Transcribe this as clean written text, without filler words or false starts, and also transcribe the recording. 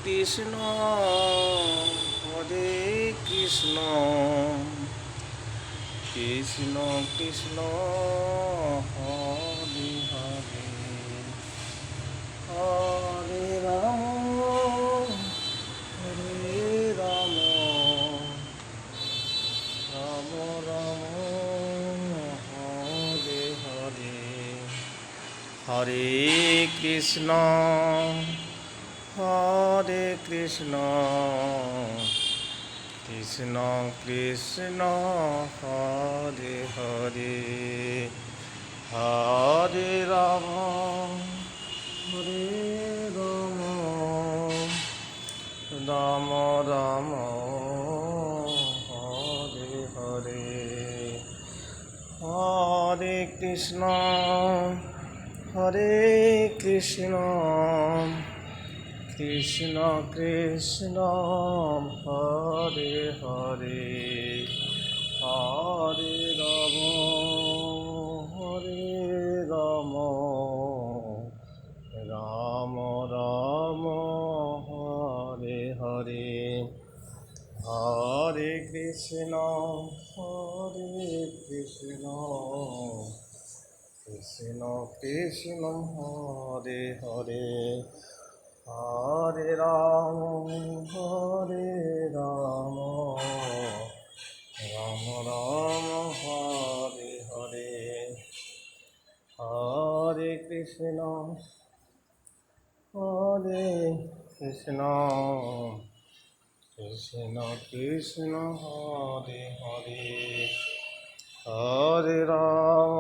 Krishna Hare Krishna Krishna Krishna Hare Hare Hare Ram Hare Ram Ram Ram Hare Hare Hare Krishna Hare Krishna Krishna Krishna Hare Hare Hare Ram Hare Ram Ram Ram Hare Hare Hare Krishna Hare Krishna Krishna Krishna Hare Hare Hare Ram Hare Ram Ram Ram Hare Hare Hare Krishna Krishna Krishna Hare Hare Hare Ram Ram Ram Hare Hare Hare Krishna Krishna Krishna Hare Hare Hare Ram